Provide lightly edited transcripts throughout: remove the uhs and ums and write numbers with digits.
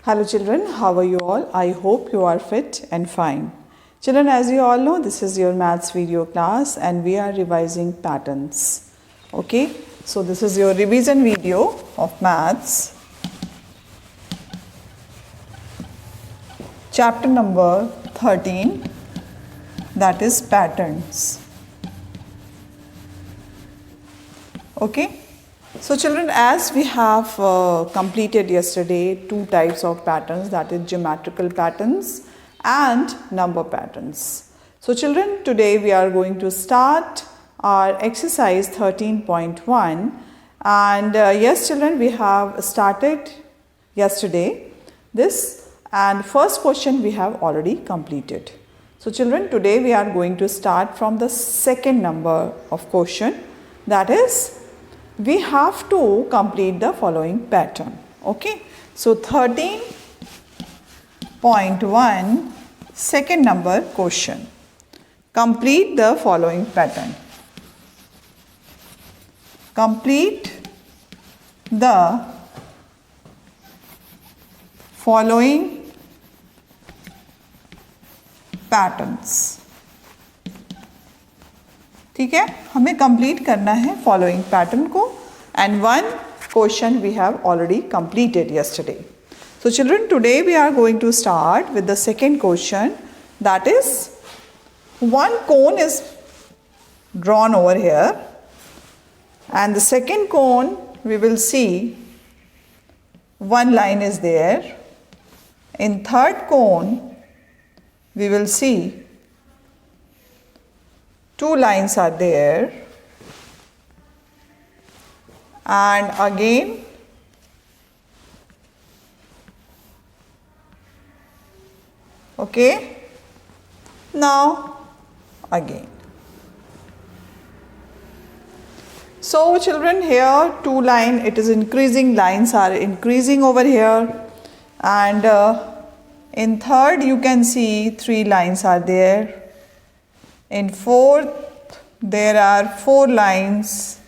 Hello children, how are you all? I hope you are fit and fine. Children, as you all know, this is your maths video class and we are revising patterns. Okay, so this is your revision video of maths. Chapter number 13, that is patterns. Okay. So children, as we have completed yesterday two types of patterns, that is geometrical patterns and number patterns. So children, today we are going to start our exercise 13.1 and yes children, we have started yesterday this and first question we have already completed. So children, today we are going to start from the second number of question, that is we have to complete the following pattern. Okay. So 13.1 second number question. Complete the following pattern. Complete the following patterns. ठीक है, हमें complete करना है following pattern को and one question we have already completed yesterday. So children, today we are going to start with the second question, that is one cone is drawn over here and the second cone we will see one line is there. In third cone we will see two lines are there and again okay, now again. So children, here two line, it is increasing, lines are increasing over here and in third you can see three lines are there. In fourth, there are four lines,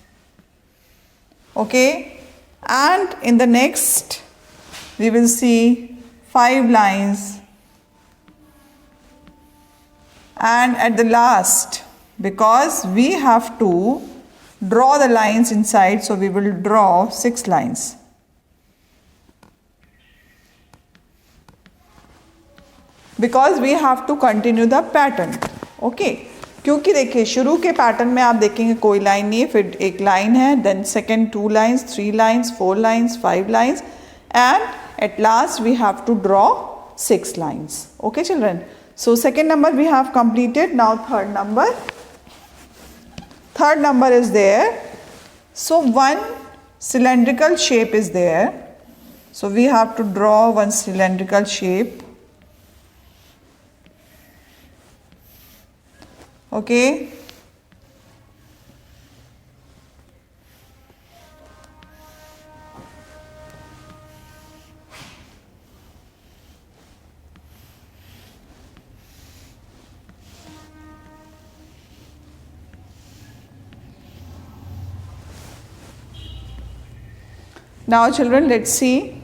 okay, and in the next, we will see five lines, and at the last, because we have to draw the lines inside, so we will draw six lines. Because we have to continue the pattern, okay. क्योंकि देखिए शुरू के pattern में आप देखेंगे कोई line नहीं है, फिर एक लाइन है, then second two lines, three lines, four lines, five lines and at last we have to draw six lines. Okay children, so second number we have completed. Now third number is there. So one cylindrical shape is there, so we have to draw one cylindrical shape. Okay, now children, let's see.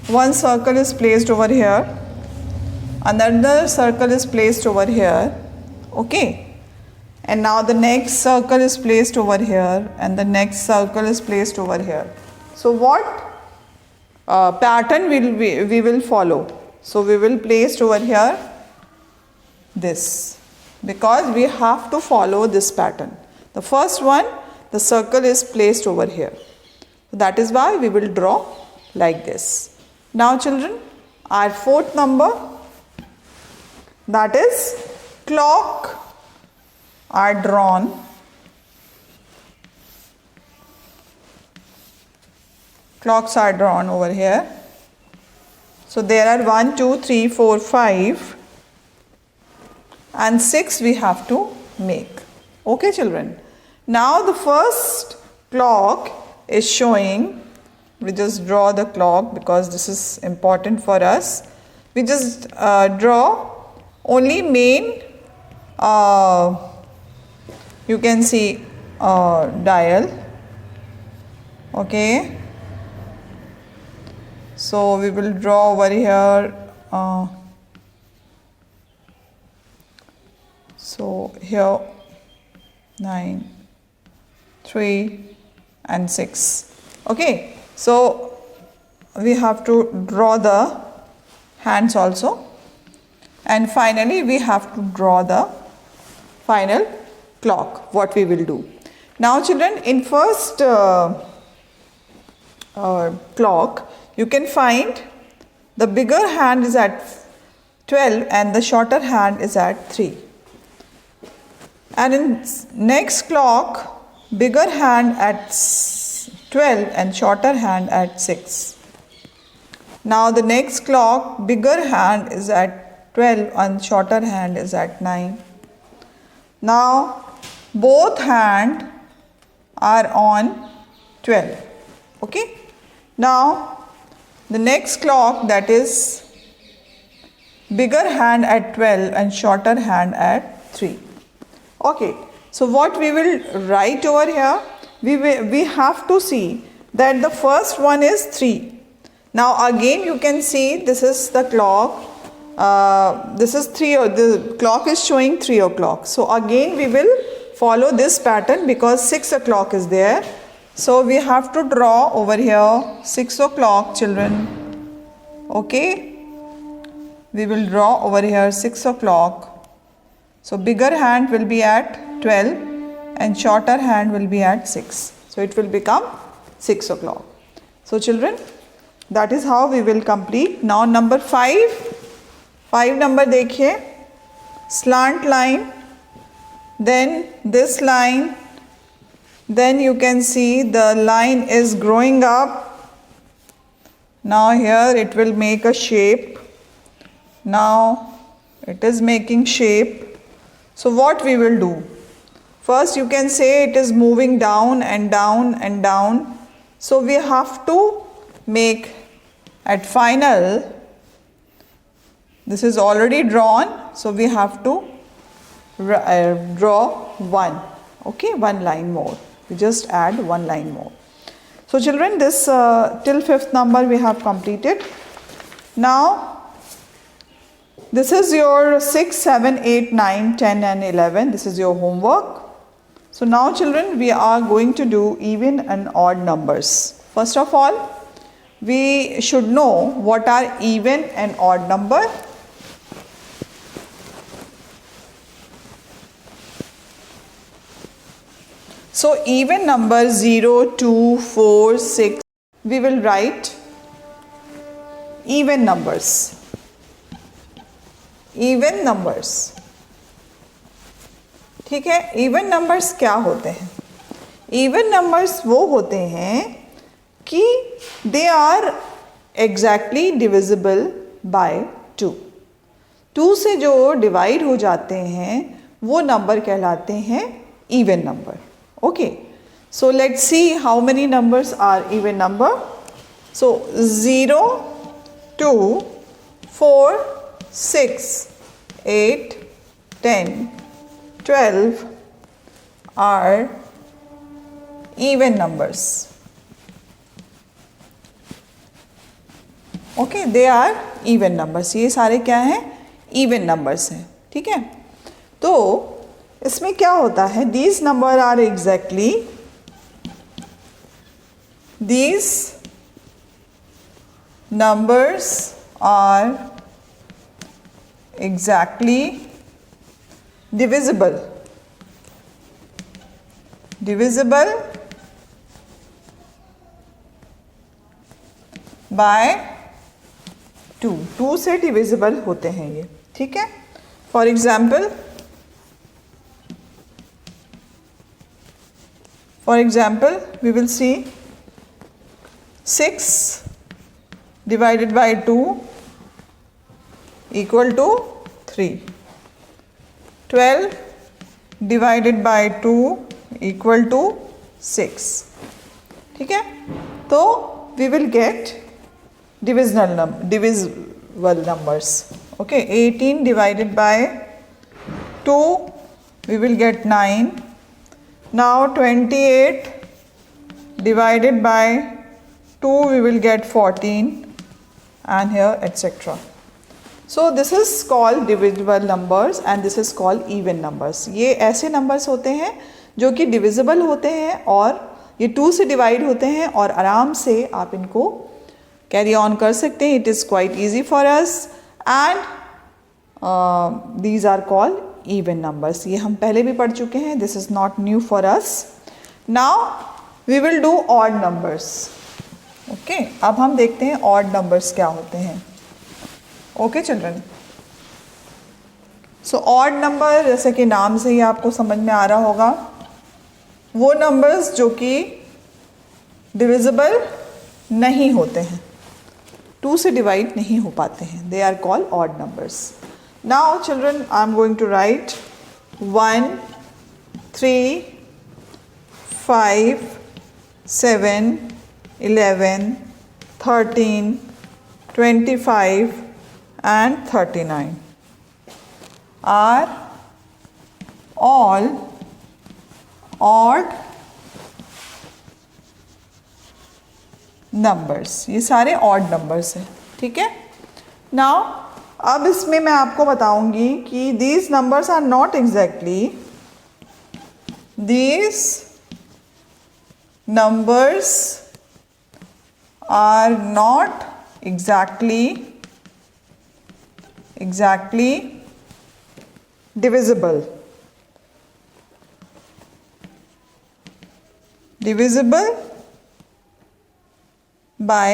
One circle is placed over here, another circle is placed over here, okay, and now the next circle is placed over here and the next circle is placed over here. So what pattern we will follow? So we will place over here this, because we have to follow this pattern. The first one, the circle is placed over here, so that is why we will draw like this. Now children, our fourth number, that is clock are drawn. Clocks are drawn over here. So there are 1, 2, 3, 4, 5 and 6 we have to make. Okay children. Now the first clock is showing, we just draw the clock because this is important for us. We just draw only main, you can see dial, okay. So we will draw over here. So here 9, 3 and 6. Okay, so we have to draw the hands also, and finally we have to draw the final clock. What we will do now, children, in first clock you can find the bigger hand is at 12 and the shorter hand is at 3, and in next clock bigger hand at 12 and shorter hand at 6. Now the next clock bigger hand is at 12 and shorter hand is at 9. Now both hand are on 12. Okay. Now the next clock, that is bigger hand at 12 and shorter hand at 3. Okay. So what we will write over here, we have to see that the first one is 3. Now again you can see this is the clock, this is 3, or the clock is showing 3 o'clock. So again we will follow this pattern because 6 o'clock is there. So we have to draw over here 6 o'clock, children. Okay, we will draw over here 6 o'clock. So bigger hand will be at 12 and shorter hand will be at 6. So it will become 6 o'clock. So children, that is how we will complete. Now number 5. 5 number देखिए, slant line, then this line, then you can see the line is growing up. Now here it will make a shape. Now it is making shape. So what we will do? First you can say it is moving down and down and down. So we have to make at final, this is already drawn, so we have to draw one. Okay, one line more. We just add one line more. So children, this till 5th number we have completed. Now this is your 6, 7, 8, 9, 10 and 11. This is your homework. So now children, we are going to do even and odd numbers. First of all, we should know what are even and odd number. So even number 0, 2, 4, 6, we will write even numbers. Even numbers. ठीक है, even numbers क्या होते हैं? Even numbers वो होते हैं कि they are exactly divisible by 2. 2 से जो डिवाइड हो जाते हैं वो नंबर कहलाते हैं even number. Okay, so let's see how many numbers are even number. So 0, 2, 4, 6, 8, 10, 12 are even numbers. Okay, they are even numbers. ये सारे क्या हैं? Even numbers हैं. ठीक है, तो इसमें क्या होता है? These numbers are exactly, these numbers are exactly divisible by 2. 2 से divisible होते हैं ये. ठीक है, for example we will see 6 divided by 2 equal to 3. 12 divided by 2 equal to 6. ठीक है, तो we will get divisible numbers. Okay, 18 divided by 2 we will get 9. Now 28 divided by 2 we will get 14. and here etc. So this is called divisible numbers and this is called even numbers. ये ऐसे numbers होते हैं जो कि divisible होते हैं और ये 2 से divide होते हैं और आराम से आप इनको carry on कर सकते हैं. It is quite easy for us and these are called even numbers. ये हम पहले भी पढ़ चुके हैं. This is not new for us. Now we will do odd numbers. Okay, अब हम देखते हैं odd numbers क्या होते हैं. Okay children. So odd number जैसे कि नाम से ही आपको समझ में आ रहा होगा, वो numbers जो कि divisible नहीं होते हैं, 2 से divide नहीं हो पाते हैं, they are called odd numbers. Now children, I am going to write 1, 3, 5, 7, 11, 13, 25 and 39 are all odd numbers. ये सारे odd numbers हैं, ठीक है. Now अब इसमें मैं आपको बताऊंगी कि these numbers are not exactly, these numbers are not exactly divisible by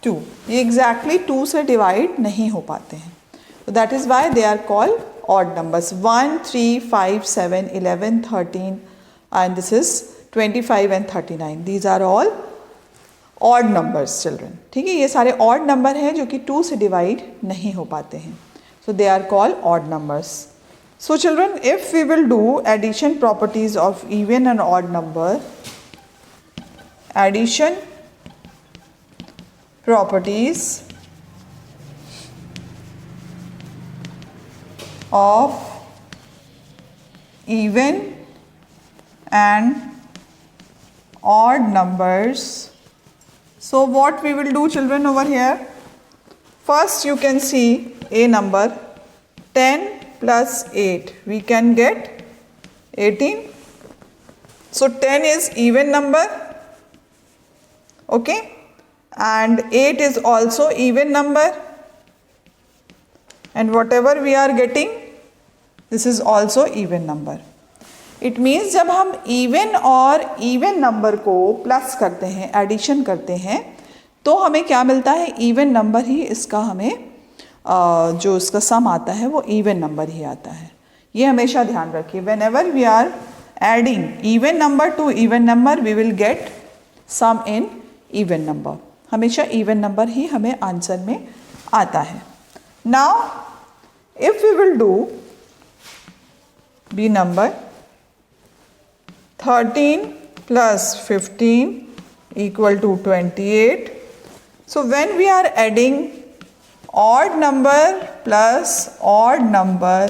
2. ये exactly 2 से divide नहीं हो पाते हैं. So that is why they are called odd numbers. 1, 3, 5, 7, 11, 13 and this is 25 and 39. These are all odd numbers children. ठीक है, ये सारे odd number हैं जो कि 2 से divide नहीं हो पाते हैं. So they are called odd numbers. So children, if we will do addition properties of even and odd number, addition properties of even and odd numbers. So what we will do children over here, first you can see a number 10 plus 8, we can get 18. So 10 is even number, okay, and 8 is also even number, and whatever we are getting, this is also even number. It means जब हम even और even number को plus करते हैं, addition करते हैं, तो हमें क्या मिलता है, इवन नंबर ही इसका हमें जो इसका सम आता है वो इवन नंबर ही आता है. ये हमेशा ध्यान रखिए. Whenever we are adding even number to even number we will get sum in even number. हमेशा इवन नंबर ही हमें आंसर में आता है. Now if we will do B number 13 plus 15 equal to 28. So when we are adding odd number plus odd number,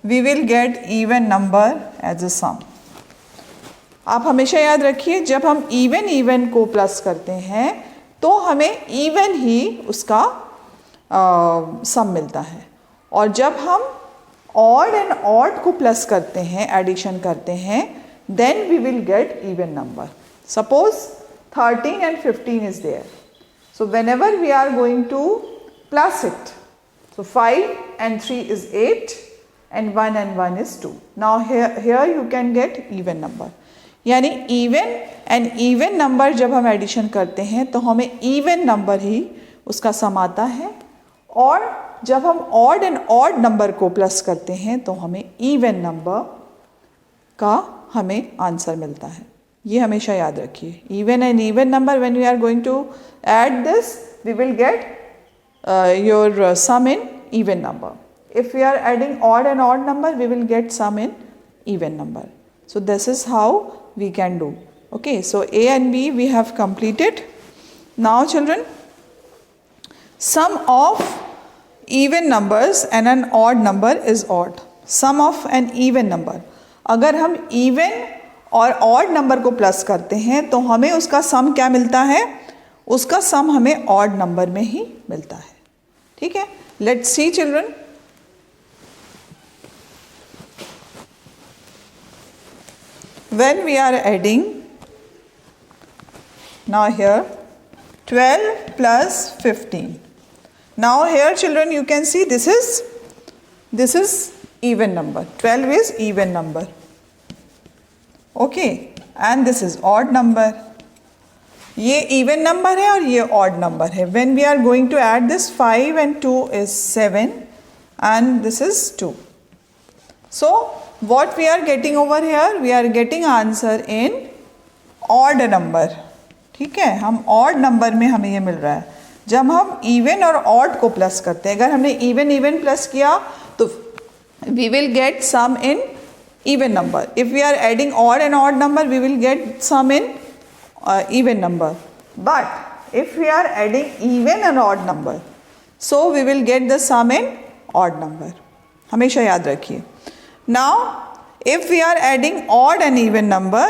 we will get even number as a sum. आप हमेशा याद रखिए, जब हम इवन को प्लस करते हैं तो हमें इवन ही उसका सम मिलता है, और जब हम ऑड एंड ऑड को प्लस करते हैं, एडिशन करते हैं, then we will get even number. Suppose 13 and 15 is there. So whenever we are going to plus it, so 5 and 3 is 8 and 1 and 1 is 2. Now here you can get even number. यानी even and even number जब हम addition करते हैं तो हमें even number ही उसका सम आता है, और जब हम odd and odd number को प्लस करते हैं तो हमें even number का हमें आंसर मिलता है. ये हमेशा याद रखिए. Even and even number when we are going to add this we will get your sum in even number. If we are adding odd and odd number we will get sum in even number. So this is how we can do. Okay, so A and B we have completed. Now children, sum of even numbers and an odd number is odd. Sum of an even number, अगर हम even और odd number को plus करते हैं तो हमें उसका सम क्या मिलता है, उसका सम हमें ऑड नंबर में ही मिलता है. ठीक है, let's see children. When we are adding, now here 12 plus 15. Now here children you can see this is even number. 12 is even number. Okay, and this is odd number. ये even number है और ये odd number है. When we are going to add this, 5 and 2 is 7 and this is 2. So what we are getting over here, we are getting answer in odd number. ठीक है, हम odd number में हमें ये मिल रहा है. जब हम even और odd को प्लस करते हैं, अगर हमने even प्लस किया तो we will get sum in even number. If we are adding odd and odd number, we will get sum in even number. But if we are adding even and odd number, so we will get the sum in odd number. हमेशा याद रखिए. Now if we are adding odd and even number,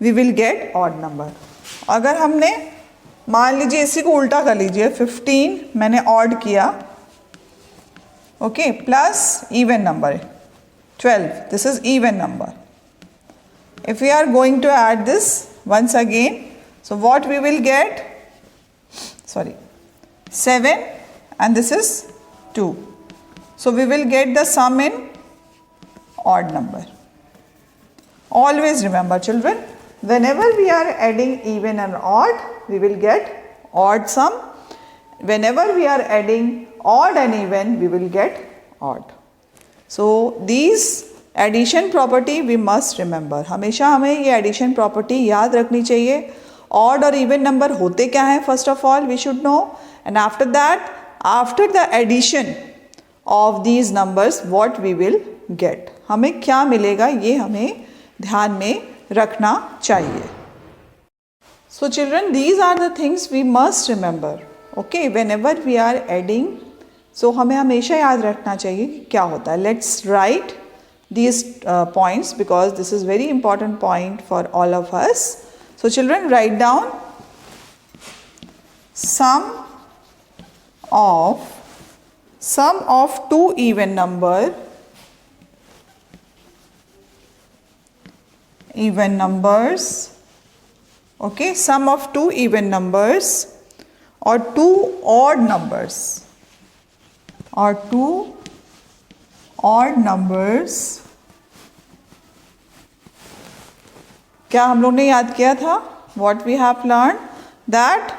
we will get odd number. अगर हमने मान लीजिए इसी को उल्टा कर लीजिए, 15 मैंने odd किया, okay, plus even number 12, this is even number. If we are going to add this once again, so what we will get, 7 and this is 2. So we will get the sum in odd number. Always remember children, whenever we are adding even and odd, we will get odd sum. Whenever we are adding odd and even, we will get odd. So these addition property we must remember. हमेशा हमें ये addition property याद रखनी चाहिए. Odd और even number होते क्या हैं? First of all we should know, and after that, after the addition of these numbers, what we will get. हमें क्या मिलेगा ये हमें ध्यान में रखना चाहिए. So children, these are the things we must remember. Okay, whenever we are adding, so हमें हमेशा याद रखना चाहिए कि क्या होता है. Let's write these points because this is very important point for all of us. So children, write down sum of two even numbers, okay, sum of two even numbers or two odd numbers क्या हम लोग ने याद किया था? What we have learned, that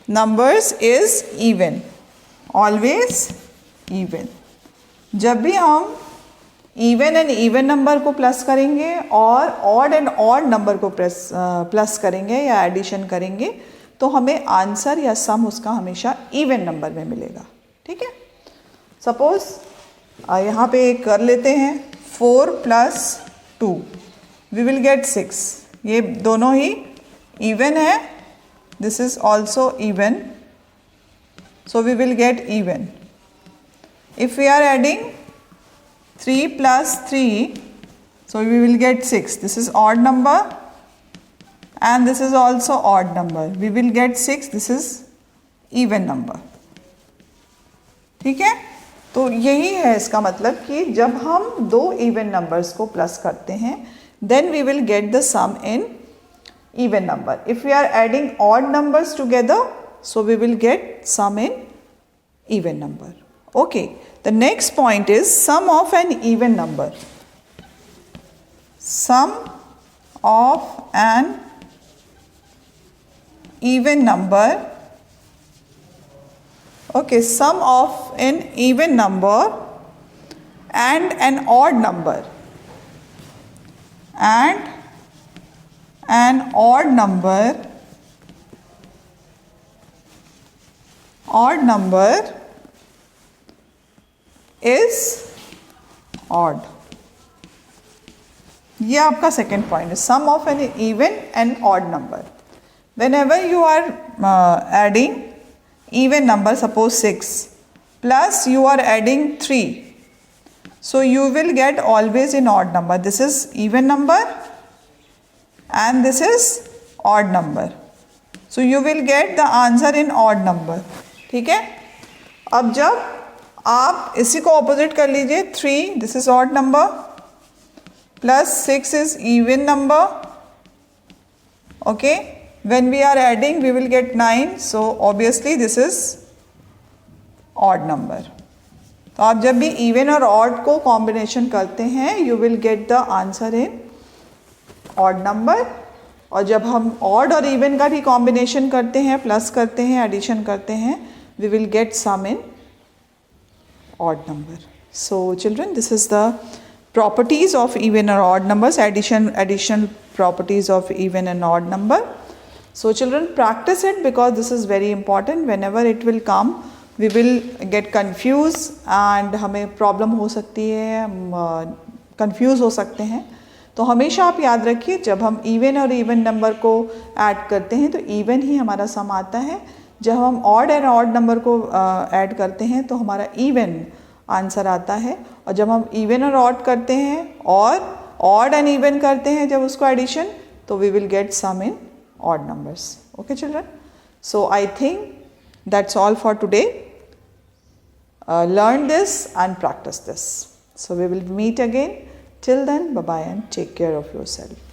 numbers is even, always even. जब भी हम इवन एंड इवन नंबर को प्लस करेंगे और ऑड एंड ऑड नंबर को प्लस करेंगे या एडिशन करेंगे तो हमें आंसर या सम उसका हमेशा इवन नंबर में मिलेगा. ठीक है, सपोज यहाँ पे कर लेते हैं 4 + 2, वी विल गेट 6. ये दोनों ही इवन है, this is also even, so we will get even. If we are adding 3 + 3, so we will get 6. This is odd number and this is also odd number. We will get 6. This is even number. ठीक है, तो यही है इसका मतलब कि जब हम दो इवन नंबर्स को प्लस करते हैं then we will get the sum in even number. If we are adding odd numbers together, so we will get sum in even number. Okay, the next point is sum of an even number. Sum of an even number. Okay, sum of an even number and an odd number. And an odd number is odd. ये आपका second point है, sum of an even and odd number. whenever you are adding even number, suppose 6 plus you are adding 3, so you will get always in odd number. This is even number and this is odd number. So you will get the answer in odd number. ठीक है, अब जब आप इसी को opposite कर लीजिए, 3 this is odd number plus 6 is even number. Okay, when we are adding we will get 9, so obviously this is odd number. तो आप जब भी इवन और ऑड को कॉम्बिनेशन करते हैं you will get the answer in odd number. और जब हम ऑड और इवन का भी कॉम्बिनेशन करते हैं, प्लस करते हैं, एडिशन करते हैं, we will get sum in odd number. So children, this is the properties of even or odd numbers, additional properties of even and odd number. So children, practice it because this is very important. Whenever it will come we will get confused and हमें problem हो सकती है, हम confuse हो सकते हैं. तो हमेशा आप याद रखिए जब हम even और even number को add करते हैं तो even ही हमारा sum आता है. जब हम odd और odd number को add करते हैं तो हमारा even आंसर आता है. और जब हम इवन और ऑड करते हैं और ऑड एंड इवन करते हैं जब उसको एडिशन, तो we will get sum in odd numbers. Okay children, so I think that's all for today. Learn this and practise this. So we will meet again. Till then, bye bye and take care of yourself.